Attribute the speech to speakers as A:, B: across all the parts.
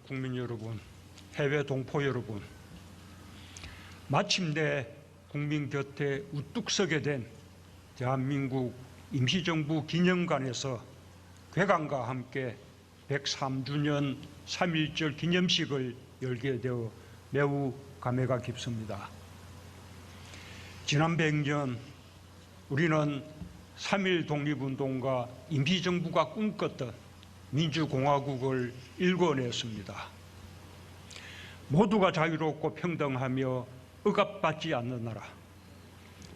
A: 국민 여러분, 해외 동포 여러분, 마침내 국민 곁에 우뚝 서게 된 대한민국 임시정부 기념관에서 괴강과 함께 103주년 3.1절 기념식을 열게 되어 매우 감회가 깊습니다. 지난 100년 우리는 3.1 독립운동과 임시정부가 꿈꿨던 민주공화국을 일궈냈습니다. 모두가 자유롭고 평등하며 억압받지 않는 나라,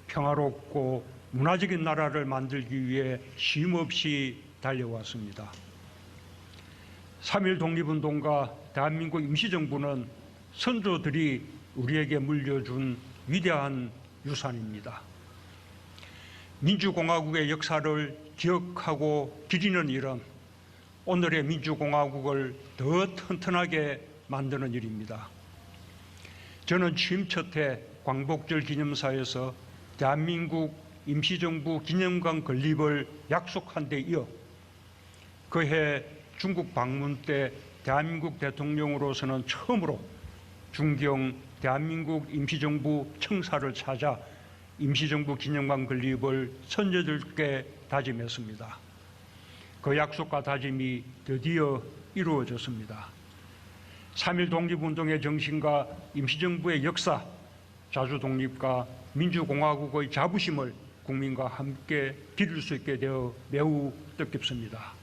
A: 평화롭고 문화적인 나라를 만들기 위해 쉼없이 달려왔습니다. 3.1 독립운동과 대한민국 임시정부는 선조들이 우리에게 물려준 위대한 유산입니다. 민주공화국의 역사를 기억하고 기리는 일은 오늘의 민주공화국을 더 튼튼하게 만드는 일입니다. 저는 취임 첫해 광복절 기념사에서 대한민국 임시정부 기념관 건립을 약속한 데 이어 그해 중국 방문 때 대한민국 대통령으로서는 처음으로 중경 대한민국 임시정부 청사를 찾아 임시정부 기념관 건립을 선조들께 다짐했습니다. 그 약속과 다짐이 드디어 이루어졌습니다. 3.1 독립운동의 정신과 임시정부의 역사, 자주독립과 민주공화국의 자부심을 국민과 함께 기릴 수 있게 되어 매우 뜻깊습니다.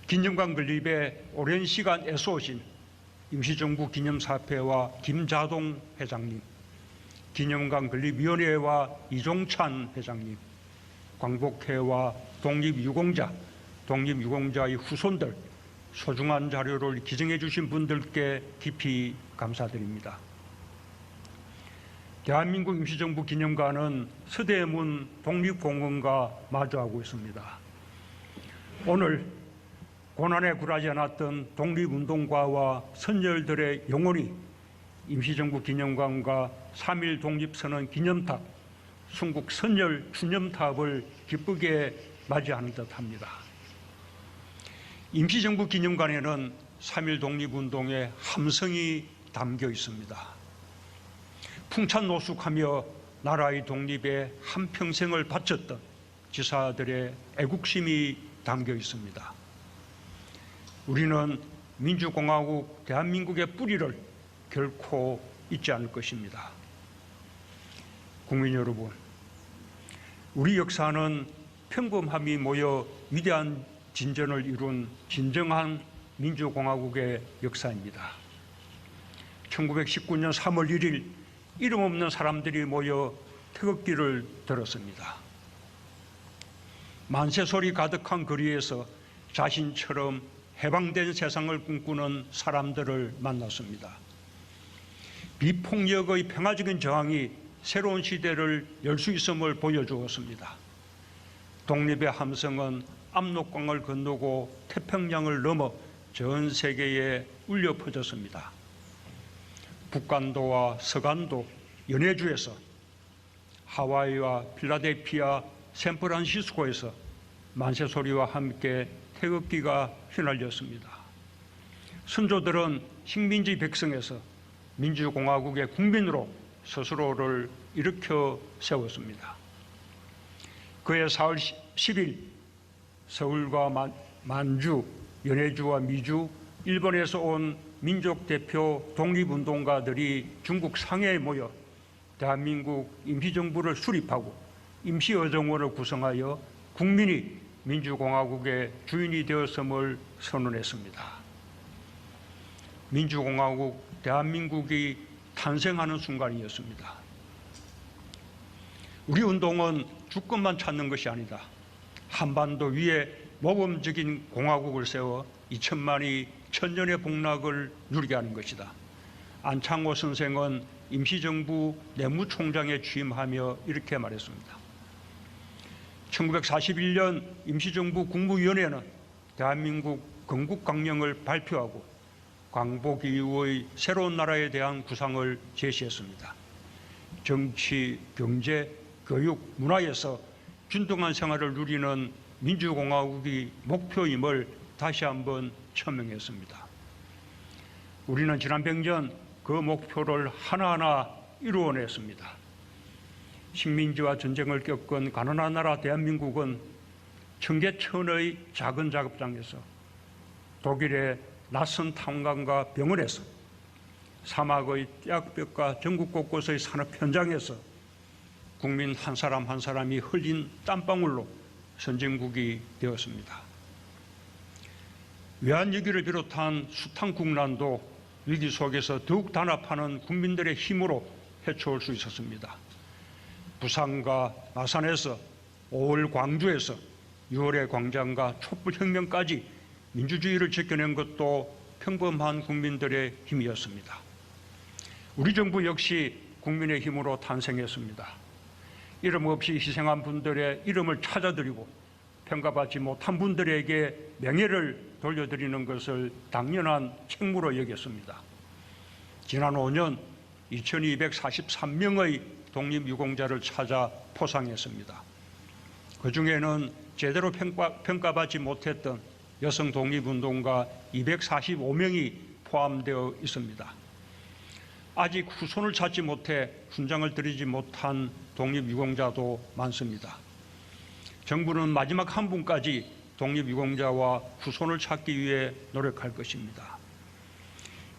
A: 기념관 건립에 오랜 시간 애써오신 임시정부 기념사패와 김자동 회장님, 기념관 건립위원회와 이종찬 회장님, 광복회와 독립유공자의 후손들, 소중한 자료를 기증해 주신 분들께 깊이 감사드립니다. 대한민국 임시정부 기념관은 서대문 독립공원과 마주하고 있습니다. 오늘 고난에 굴하지 않았던 독립운동가와 선열들의 영혼이 임시정부 기념관과 3.1 독립선언 기념탑, 순국 선열 추념탑을 기쁘게 맞이하는 듯합니다. 임시정부 기념관에는 3.1 독립운동의 함성이 담겨 있습니다. 풍찬노숙하며 나라의 독립에 한평생을 바쳤던 지사들의 애국심이 담겨 있습니다. 우리는 민주공화국 대한민국의 뿌리를 결코 잊지 않을 것입니다. 국민 여러분, 우리 역사는 평범함이 모여 위대한 진전을 이룬 진정한 민주공화국의 역사입니다. 1919년 3월 1일 이름 없는 사람들이 모여 태극기를 들었습니다. 만세소리 가득한 거리에서 자신처럼 해방된 세상을 꿈꾸는 사람들을 만났습니다. 비폭력의 평화적인 저항이 새로운 시대를 열 수 있음을 보여주었습니다. 독립의 함성은 압록강을 건너고 태평양을 넘어 전 세계에 울려 퍼졌습니다. 북간도와 서간도, 연해주에서, 하와이와 필라델피아, 샌프란시스코에서 만세소리와 함께 태극기가 휘날렸습니다. 선조들은 식민지 백성에서 민주공화국의 국민으로 스스로를 일으켜 세웠습니다. 그해 4월 10일 서울과 만주, 연해주와 미주, 일본에서 온 민족 대표 독립운동가들이 중국 상해에 모여 대한민국 임시정부를 수립하고 임시의정원을 구성하여 국민이 민주공화국의 주인이 되었음을 선언했습니다. 민주공화국 대한민국이 탄생하는 순간이었습니다. 우리 운동은 주권만 찾는 것이 아니다. 한반도 위에 모범적인 공화국을 세워 2천만이 천년의 복락을 누리게 하는 것이다. 안창호 선생은 임시정부 내무총장에 취임하며 이렇게 말했습니다. 1941년 임시정부 국무위원회는 대한민국 건국강령을 발표하고 광복 이후의 새로운 나라에 대한 구상을 제시했습니다. 정치, 경제, 교육, 문화에서 균등한 생활을 누리는 민주공화국이 목표임을 다시 한번 천명했습니다. 우리는 지난 100년 그 목표를 하나하나 이루어냈습니다. 식민지와 전쟁을 겪은 가난한 나라 대한민국은 청계천의 작은 작업장에서 독일의 낯선 탐관과 병원에서 사막의 떼약볕과 전국 곳곳의 산업 현장에서 국민 한 사람 한 사람이 흘린 땀방울로 선진국이 되었습니다. 외환위기를 비롯한 숱한 국난도 위기 속에서 더욱 단합하는 국민들의 힘으로 헤쳐올 수 있었습니다. 부산과 마산에서 5월 광주에서 6월의 광장과 촛불혁명까지 민주주의를 지켜낸 것도 평범한 국민들의 힘이었습니다. 우리 정부 역시 국민의 힘으로 탄생했습니다. 이름 없이 희생한 분들의 이름을 찾아드리고 평가받지 못한 분들에게 명예를 돌려드리는 것을 당연한 책무로 여겼습니다. 지난 5년 2243명의 독립유공자를 찾아 포상했습니다. 그중에는 제대로 평가받지 못했던 여성 독립운동가 245명이 포함되어 있습니다. 아직 후손을 찾지 못해 훈장을 드리지 못한 독립유공자도 많습니다. 정부는 마지막 한 분까지 독립유공자와 후손을 찾기 위해 노력할 것입니다.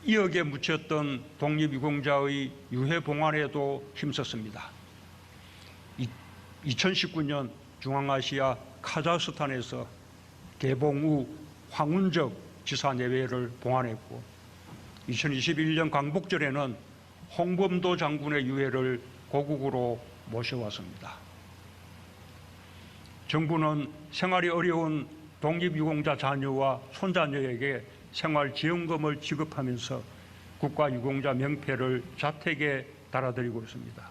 A: 2억에 묻혔던 독립유공자의 유해 봉환에도 힘썼습니다. 2019년 중앙아시아 카자흐스탄에서 개봉 후 황운적 지사 내외를 봉환했고 2021년 광복절에는 홍범도 장군의 유해를 고국으로 모셔왔습니다. 정부는 생활이 어려운 독립유공자 자녀와 손자녀에게 생활지원금을 지급하면서 국가유공자 명패를 자택에 달아드리고 있습니다.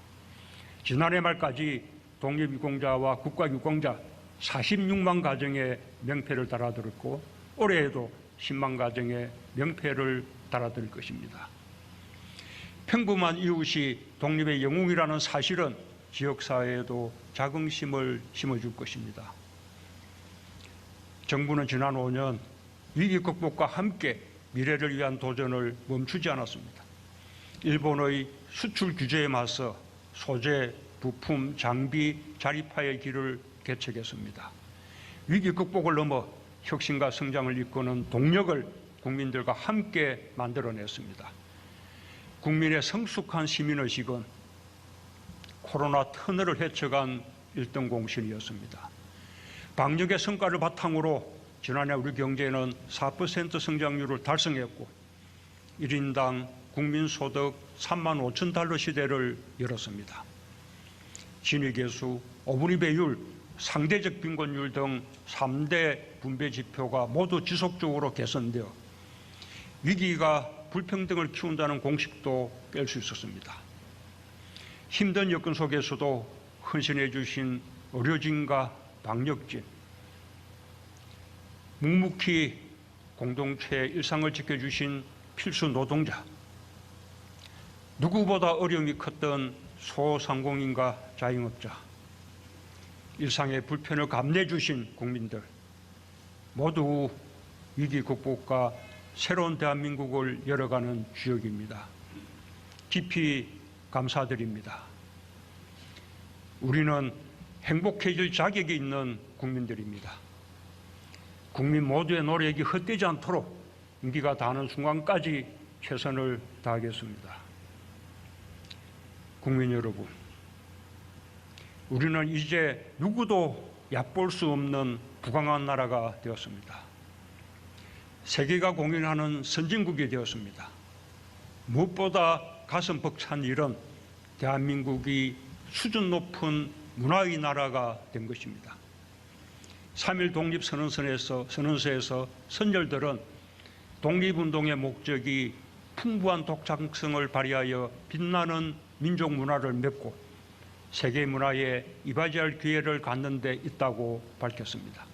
A: 지난해 말까지 독립유공자와 국가유공자 46만 가정에 명패를 달아드렸고 올해에도 10만 가정에 명패를 달아드릴 것입니다. 평범한 이웃이 독립의 영웅이라는 사실은 지역사회에도 자긍심을 심어줄 것입니다. 정부는 지난 5년 위기 극복과 함께 미래를 위한 도전을 멈추지 않았습니다. 일본의 수출 규제에 맞서 소재, 부품, 장비, 자립화의 길을 개척했습니다. 위기 극복을 넘어 혁신과 성장을 이끄는 동력을 국민들과 함께 만들어냈습니다. 국민의 성숙한 시민의식은 코로나 터널을 헤쳐간 1등 공신이었습니다. 방역의 성과를 바탕으로 지난해 우리 경제는 4% 성장률을 달성했고 1인당 국민소득 3만 5천 달러 시대를 열었습니다. 진위계수, 어분위 배율, 상대적 빈곤율 등 3대 분배 지표가 모두 지속적으로 개선되어 위기가 불평등을 키운다는 공식도 깰 수 있었습니다. 힘든 여건 속에서도 헌신해 주신 의료진과 방역진, 묵묵히 공동체의 일상을 지켜주신 필수 노동자, 누구보다 어려움이 컸던 소상공인과 자영업자, 일상의 불편을 감내해 주신 국민들 모두 위기 극복과 새로운 대한민국을 열어가는 주역입니다. 깊이 감사드립니다. 우리는 행복해질 자격이 있는 국민들입니다. 국민 모두의 노력이 헛되지 않도록 임기가 다하는 순간까지 최선을 다하겠습니다. 국민 여러분, 우리는 이제 누구도 얕볼 수 없는 부강한 나라가 되었습니다. 세계가 공인하는 선진국이 되었습니다. 무엇보다 가슴 벅찬 일은 대한민국이 수준 높은 문화의 나라가 된 것입니다. 3.1 독립선언서에서 선열들은 독립운동의 목적이 풍부한 독창성을 발휘하여 빛나는 민족 문화를 맺고 세계 문화에 이바지할 기회를 갖는 데 있다고 밝혔습니다.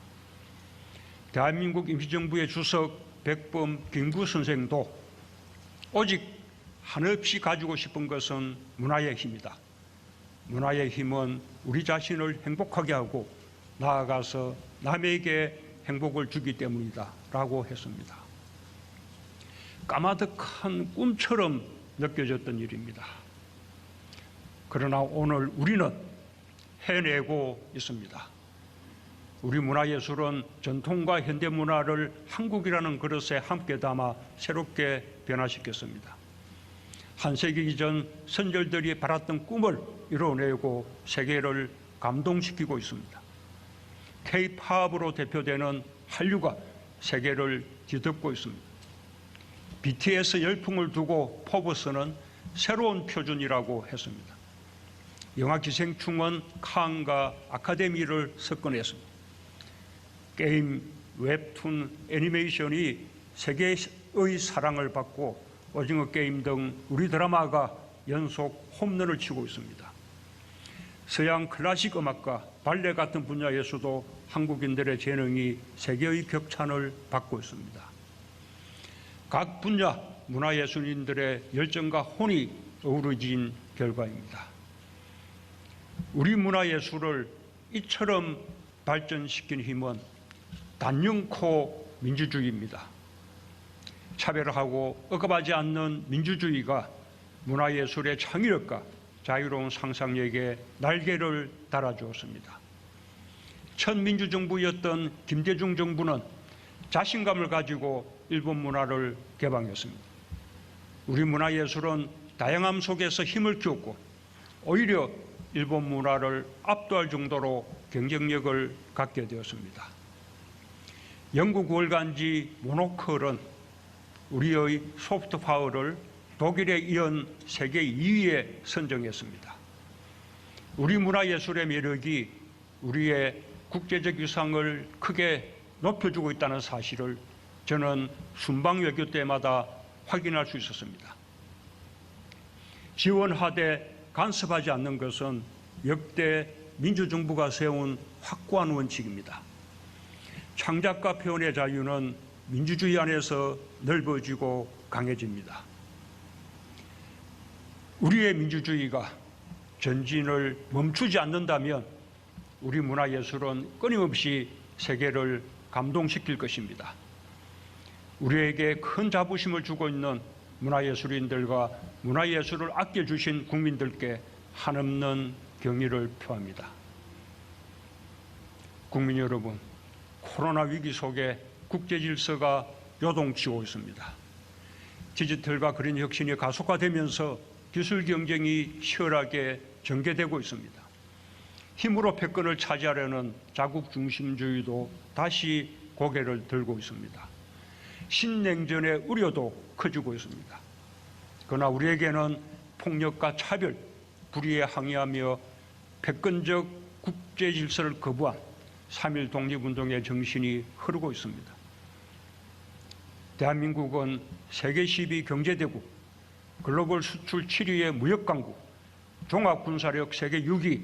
A: 대한민국 임시정부의 주석 백범 김구 선생도 오직 한없이 가지고 싶은 것은 문화의 힘이다. 문화의 힘은 우리 자신을 행복하게 하고 나아가서 남에게 행복을 주기 때문이다 라고 했습니다. 까마득한 꿈처럼 느껴졌던 일입니다. 그러나 오늘 우리는 해내고 있습니다. 우리 문화예술은 전통과 현대문화를 한국이라는 그릇에 함께 담아 새롭게 변화시켰습니다. 한 세기 전 선절들이 바랐던 꿈을 이뤄내고 세계를 감동시키고 있습니다. K-팝으로 대표되는 한류가 세계를 뒤덮고 있습니다. BTS 열풍을 두고 포브스는 새로운 표준이라고 했습니다. 영화 기생충은 칸과 아카데미를 석권했습니다. 게임, 웹툰, 애니메이션이 세계의 사랑을 받고 오징어 게임 등 우리 드라마가 연속 홈런을 치고 있습니다. 서양 클래식 음악과 발레 같은 분야에서도 한국인들의 재능이 세계의 격찬을 받고 있습니다. 각 분야 문화예술인들의 열정과 혼이 어우러진 결과입니다. 우리 문화예술을 이처럼 발전시킨 힘은 단연코 민주주의입니다. 차별하고 억압하지 않는 민주주의가 문화예술의 창의력과 자유로운 상상력에 날개를 달아주었습니다. 첫 민주정부였던 김대중 정부는 자신감을 가지고 일본 문화를 개방했습니다. 우리 문화예술은 다양함 속에서 힘을 키웠고 오히려 일본 문화를 압도할 정도로 경쟁력을 갖게 되었습니다. 영국 월간지 모노클은 우리의 소프트 파워를 독일에 이은 세계 2위에 선정했습니다. 우리 문화예술의 매력이 우리의 국제적 위상을 크게 높여주고 있다는 사실을 저는 순방 외교 때마다 확인할 수 있었습니다. 지원하되 간섭하지 않는 것은 역대 민주정부가 세운 확고한 원칙입니다. 창작과 표현의 자유는 민주주의 안에서 넓어지고 강해집니다. 우리의 민주주의가 전진을 멈추지 않는다면 우리 문화예술은 끊임없이 세계를 감동시킬 것입니다. 우리에게 큰 자부심을 주고 있는 문화예술인들과 문화예술을 아껴주신 국민들께 한없는 경의를 표합니다. 국민 여러분, 코로나 위기 속에 국제 질서가 요동치고 있습니다. 디지털과 그린 혁신이 가속화되면서 기술 경쟁이 치열하게 전개되고 있습니다. 힘으로 패권을 차지하려는 자국 중심주의도 다시 고개를 들고 있습니다. 신냉전의 우려도 커지고 있습니다. 그러나 우리에게는 폭력과 차별, 불의에 항의하며 패권적 국제 질서를 거부한 3.1 독립운동의 정신이 흐르고 있습니다. 대한민국은 세계 12 경제대국, 글로벌 수출 7위의 무역강국, 종합군사력 세계 6위,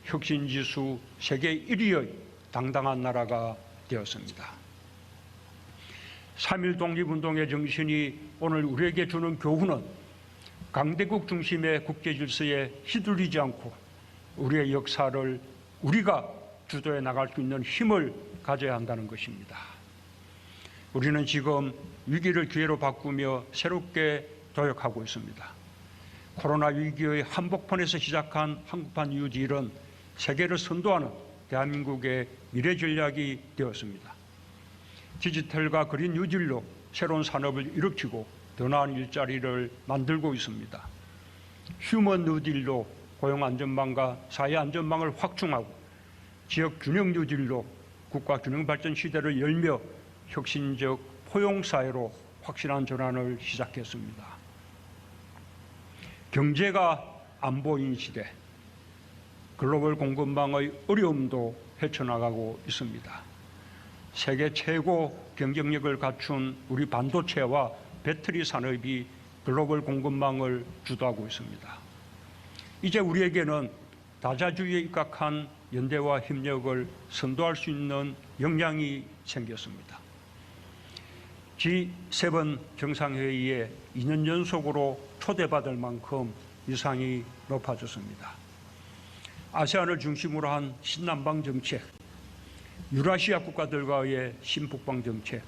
A: 혁신지수 세계 1위의 당당한 나라가 되었습니다. 3.1 독립운동의 정신이 오늘 우리에게 주는 교훈은 강대국 중심의 국제질서에 휘둘리지 않고 우리의 역사를 우리가 주도해 나갈 수 있는 힘을 가져야 한다는 것입니다. 우리는 지금 위기를 기회로 바꾸며 새롭게 도약하고 있습니다. 코로나 위기의 한복판에서 시작한 한국판 뉴딜은 세계를 선도하는 대한민국의 미래 전략이 되었습니다. 디지털과 그린 뉴딜로 새로운 산업을 일으키고 더 나은 일자리를 만들고 있습니다. 휴먼 뉴딜로 고용 안전망과 사회 안전망을 확충하고 지역 균형 뉴딜로 국가 균형 발전 시대를 열며 혁신적 포용사회로 확실한 전환을 시작했습니다. 경제가 안 보이는 시대, 글로벌 공급망의 어려움도 헤쳐나가고 있습니다. 세계 최고 경쟁력을 갖춘 우리 반도체와 배터리 산업이 글로벌 공급망을 주도하고 있습니다. 이제 우리에게는 다자주의에 입각한 연대와 협력을 선도할 수 있는 역량이 생겼습니다. G7 정상회의에 2년 연속으로 초대받을 만큼 위상이 높아졌습니다. 아세안을 중심으로 한 신남방 정책, 유라시아 국가들과의 신북방 정책,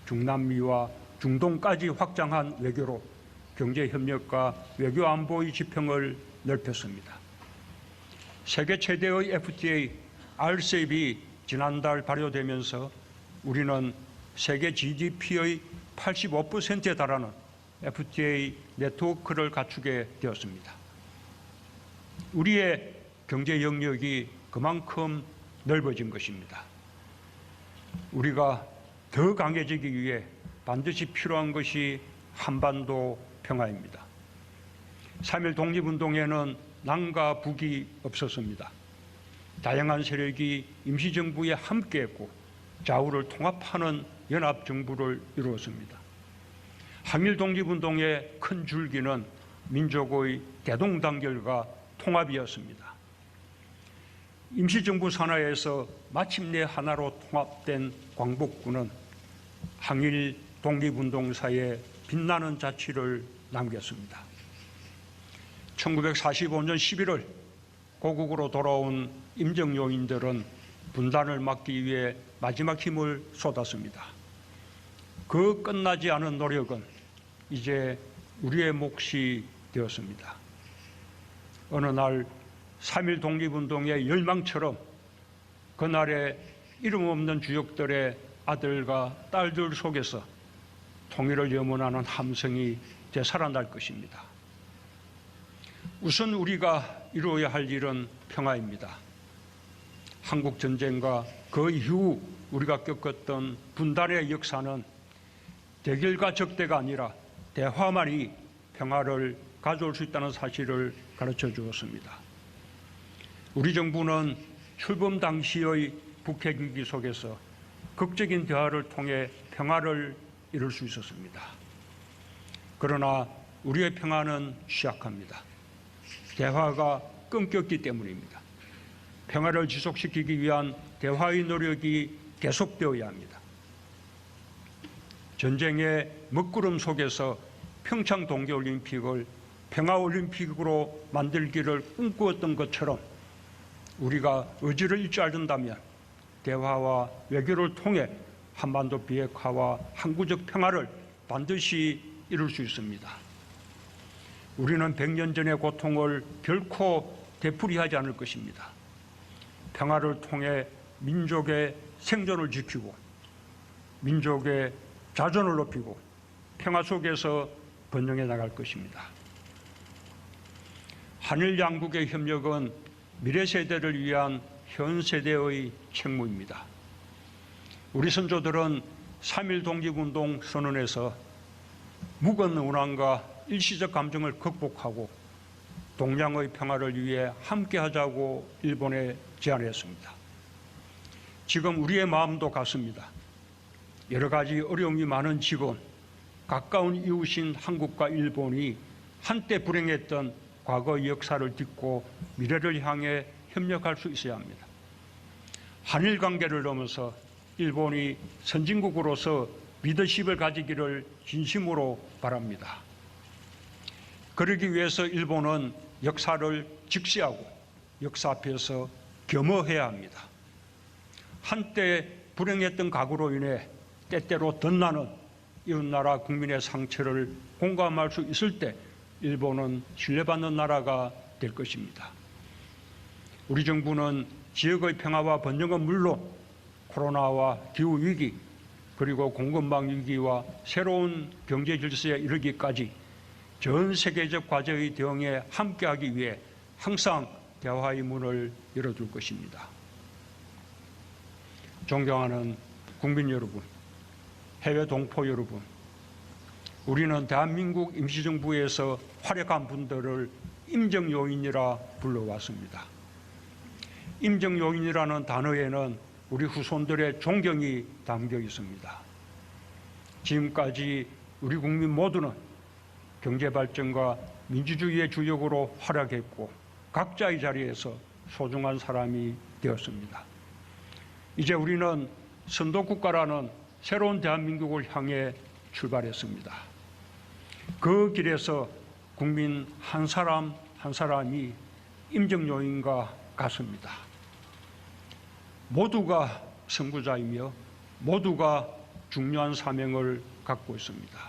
A: 중남미와 중동까지 확장한 외교로 경제협력과 외교안보의 지평을 넓혔습니다. 세계 최대의 FTA RCEP이 지난달 발효되면서 우리는 세계 GDP의 85%에 달하는 FTA 네트워크를 갖추게 되었습니다. 우리의 경제 영역이 그만큼 넓어진 것입니다. 우리가 더 강해지기 위해 반드시 필요한 것이 한반도 평화입니다. 3.1 독립운동에는 남과 북이 없었습니다. 다양한 세력이 임시정부에 함께했고 좌우를 통합하는 연합정부를 이루었습니다. 항일 독립운동의 큰 줄기는 민족의 대동단결과 통합이었습니다. 임시정부 산하에서 마침내 하나로 통합된 광복군은 항일 독립운동사에 빛나는 자취를 남겼습니다. 1945년 11월 고국으로 돌아온 임정요인들은 분단을 막기 위해 마지막 힘을 쏟았습니다. 그 끝나지 않은 노력은 이제 우리의 몫이 되었습니다. 어느 날 3.1 독립운동의 열망처럼 그날의 이름 없는 주역들의 아들과 딸들 속에서 통일을 염원하는 함성이 되살아날 것입니다. 우선 우리가 이루어야 할 일은 평화입니다. 한국전쟁과 그 이후 우리가 겪었던 분단의 역사는 대결과 적대가 아니라 대화만이 평화를 가져올 수 있다는 사실을 가르쳐 주었습니다. 우리 정부는 출범 당시의 북핵 위기 속에서 극적인 대화를 통해 평화를 이룰 수 있었습니다. 그러나 우리의 평화는 취약합니다. 대화가 끊겼기 때문입니다. 평화를 지속시키기 위한 대화의 노력이 계속되어야 합니다. 전쟁의 먹구름 속에서 평창 동계올림픽을 평화올림픽으로 만들기를 꿈꾸었던 것처럼 우리가 의지를 잃지 않는다면 대화와 외교를 통해 한반도 비핵화와 항구적 평화를 반드시 이룰 수 있습니다. 우리는 100년 전의 고통을 결코 되풀이하지 않을 것입니다. 평화를 통해 민족의 생존을 지키고 민족의 자존을 높이고 평화 속에서 번영해 나갈 것입니다. 한일 양국의 협력은 미래 세대를 위한 현 세대의 책무입니다. 우리 선조들은 3.1 독립운동 선언에서 묵은 운항과 일시적 감정을 극복하고 동양의 평화를 위해 함께하자고 일본에 제안했습니다. 지금 우리의 마음도 같습니다. 여러 가지 어려움이 많은 지금 가까운 이웃인 한국과 일본이 한때 불행했던 과거 역사를 딛고 미래를 향해 협력할 수 있어야 합니다. 한일 관계를 넘어서 일본이 선진국으로서 리더십을 가지기를 진심으로 바랍니다. 그러기 위해서 일본은 역사를 직시하고 역사 앞에서 겸허해야 합니다. 한때 불행했던 과거로 인해 때때로 덧나는 이웃나라 국민의 상처를 공감할 수 있을 때 일본은 신뢰받는 나라가 될 것입니다. 우리 정부는 지역의 평화와 번영은 물론 코로나와 기후위기 그리고 공급망 위기와 새로운 경제 질서에 이르기까지 전 세계적 과제의 대응에 함께하기 위해 항상 대화의 문을 열어둘 것입니다. 존경하는 국민 여러분, 해외 동포 여러분, 우리는 대한민국 임시정부에서 활약한 분들을 임정요인이라 불러왔습니다. 임정요인이라는 단어에는 우리 후손들의 존경이 담겨 있습니다. 지금까지 우리 국민 모두는 경제발전과 민주주의의 주역으로 활약했고 각자의 자리에서 소중한 사람이 되었습니다. 이제 우리는 선도국가라는 새로운 대한민국을 향해 출발했습니다. 그 길에서 국민 한 사람 한 사람이 임정요인과 같습니다. 모두가 선구자이며 모두가 중요한 사명을 갖고 있습니다.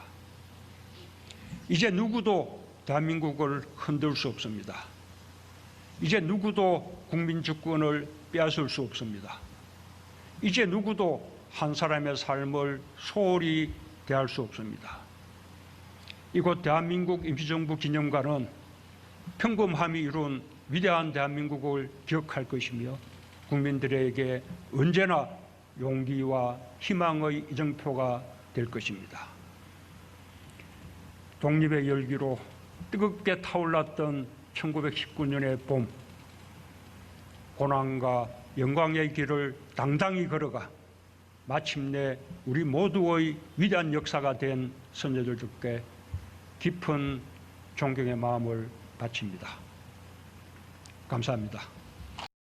A: 이제 누구도 대한민국을 흔들 수 없습니다. 이제 누구도 국민 주권을 빼앗을 수 없습니다. 이제 누구도 한 사람의 삶을 소홀히 대할 수 없습니다. 이곳 대한민국 임시정부 기념관은 평범함이 이룬 위대한 대한민국을 기억할 것이며 국민들에게 언제나 용기와 희망의 이정표가 될 것입니다. 독립의 열기로 뜨겁게 타올랐던 1919년의 봄, 고난과 영광의 길을 당당히 걸어가 마침내 우리 모두의 위대한 역사가 된 선조들께 깊은 존경의 마음을 바칩니다. 감사합니다.